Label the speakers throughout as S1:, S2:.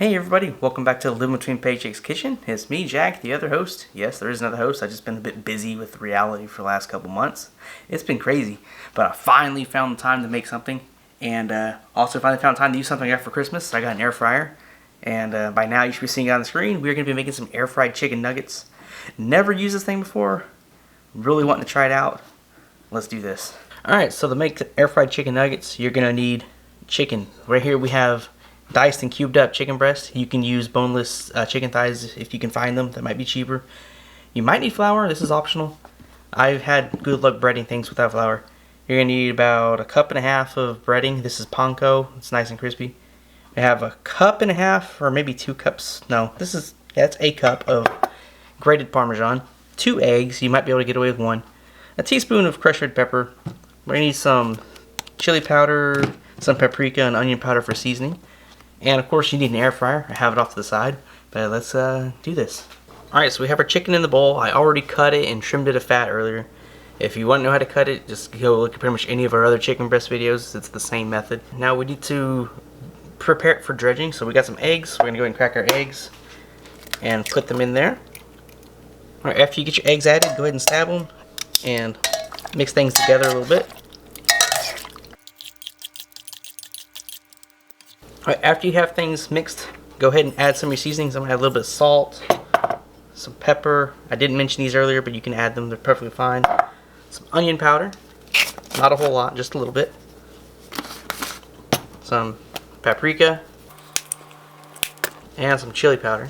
S1: Hey everybody, welcome back to Living Between Paychecks Kitchen. It's me, Jack, the other host. Yes, there is another host. I've just been a bit busy with reality for the last couple months. It's been crazy, but I finally found the time to make something, and also finally found time to use something I got for Christmas. I got an air fryer, and by now you should be seeing it on the screen. We're going to be making some air fried chicken nuggets. Never used this thing before. Really wanting to try it out. Let's do this. Alright, so to make the air fried chicken nuggets, you're going to need chicken. Right here we have diced and cubed up chicken breast. You can use boneless chicken thighs if you can find them. That might be cheaper. You might need flour. This is optional. I've had good luck breading things without flour. You're going to need about 1.5 cups of breading. This is panko. It's nice and crispy. I have 1.5 cups or maybe 2 cups. No, it's 1 cup of grated Parmesan. 2 eggs. You might be able to get away with 1. A teaspoon of crushed red pepper. We're going to need some chili powder, some paprika, and onion powder for seasoning. And of course you need an air fryer. I have it off to the side. But let's do this. Alright, so we have our chicken in the bowl. I already cut it and trimmed it of fat earlier. If you want to know how to cut it, just go look at pretty much any of our other chicken breast videos. It's the same method. Now we need to prepare it for dredging. So we got some eggs. We're going to go ahead and crack our eggs and put them in there. Alright, after you get your eggs added, go ahead and stab them and mix things together a little bit. Alright, after you have things mixed, go ahead and add some of your seasonings. I'm going to add a little bit of salt, some pepper. I didn't mention these earlier, but you can add them. They're perfectly fine. Some onion powder. Not a whole lot, just a little bit. Some paprika. And some chili powder.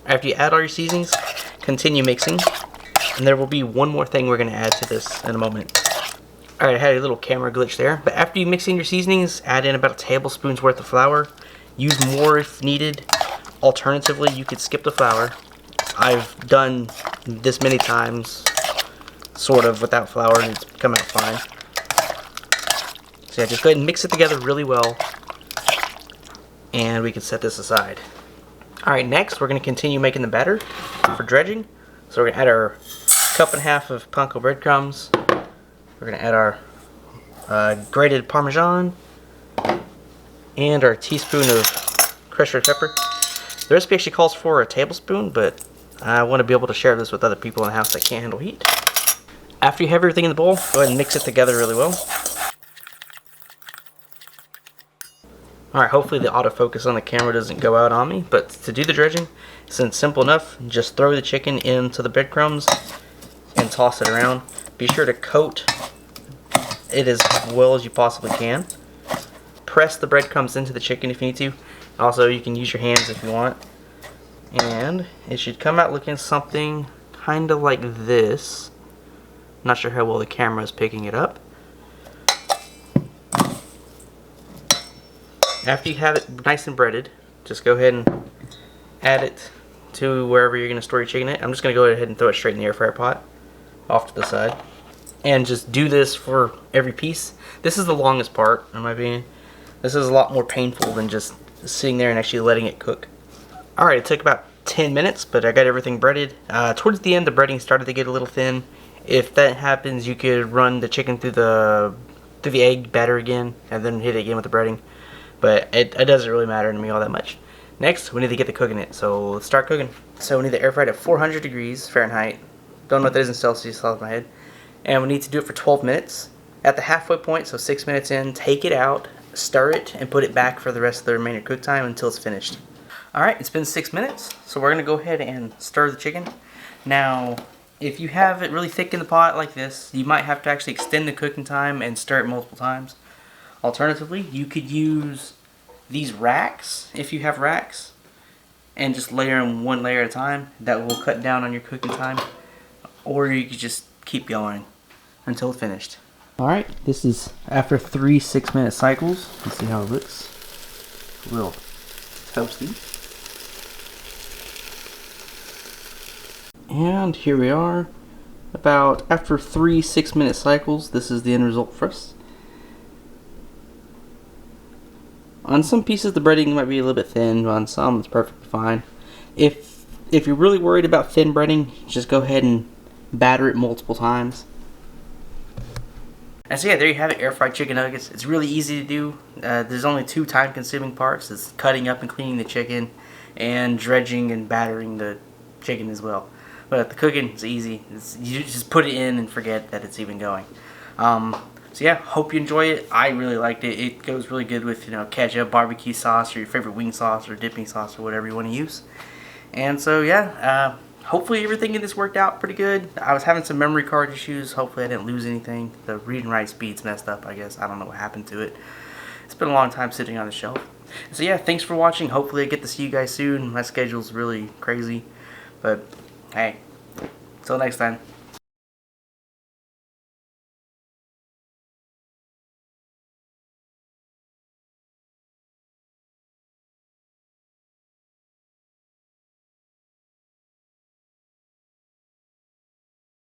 S1: After you add all your seasonings, continue mixing. And there will be one more thing we're going to add to this in a moment. Alright, I had a little camera glitch there. But after you mix in your seasonings, add in about 1 tablespoon's worth of flour. Use more if needed. Alternatively, you could skip the flour. I've done this many times, sort of, without flour, and it's come out fine. So yeah, just go ahead and mix it together really well. And we can set this aside. Alright, next we're going to continue making the batter for dredging. So we're going to add our 1.5 cups of panko breadcrumbs. We're going to add our grated Parmesan and our teaspoon of crushed red pepper. The recipe actually calls for 1 tablespoon, but I want to be able to share this with other people in the house that can't handle heat. After you have everything in the bowl, go ahead and mix it together really well. Alright, hopefully the autofocus on the camera doesn't go out on me, but to do the dredging, since simple enough, just throw the chicken into the breadcrumbs and toss it around. Be sure to coat it as well as you possibly can. Press the breadcrumbs into the chicken if you need to. Also, you can use your hands if you want. And it should come out looking something kind of like this. Not sure how well the camera is picking it up. After you have it nice and breaded, just go ahead and add it to wherever you're going to store your chicken in. I'm just going to go ahead and throw it straight in the air fryer pot off to the side. And just do this for every piece. This is the longest part, in my opinion. This is a lot more painful than just sitting there and actually letting it cook. Alright, it took about 10 minutes, but I got everything breaded. Towards the end, the breading started to get a little thin. If that happens, you could run the chicken through the egg batter again, and then hit it again with the breading. But it doesn't really matter to me all that much. Next, we need to get the cooking it, so let's start cooking. So we need the air fry at 400 degrees Fahrenheit. Don't know what that is in Celsius off the top of my head. And we need to do it for 12 minutes. At the halfway point, so 6 minutes in, take it out, stir it, and put it back for the rest of the remaining cook time until it's finished. Alright, it's been 6 minutes, so we're going to go ahead and stir the chicken. Now, if you have it really thick in the pot like this, you might have to actually extend the cooking time and stir it multiple times. Alternatively, you could use these racks, if you have racks, and just layer them one layer at a time. That will cut down on your cooking time. Or you could just keep going until it's finished. Alright, this is after 3 6-minute cycles. Let's see how it looks. A little toasty. And here we are. About after 3 6-minute cycles, this is the end result for us. On some pieces the breading might be a little bit thin, but on some it's perfectly fine. If you're really worried about thin breading, just go ahead and batter it multiple times. And so yeah, there you have it, air fried chicken nuggets. It's really easy to do. There's only 2 time-consuming parts. It's cutting up and cleaning the chicken, and dredging and battering the chicken as well. But the cooking is easy. You just put it in and forget that it's even going. So yeah, hope you enjoy it. I really liked it. It goes really good with, you know, ketchup, barbecue sauce, or your favorite wing sauce or dipping sauce or whatever you want to use. And so yeah, hopefully everything in this worked out pretty good. I was having some memory card issues. Hopefully I didn't lose anything. The read and write speed's messed up, I guess. I don't know what happened to it. It's been a long time sitting on the shelf. So yeah, thanks for watching. Hopefully I get to see you guys soon. My schedule's really crazy. But hey, until next time.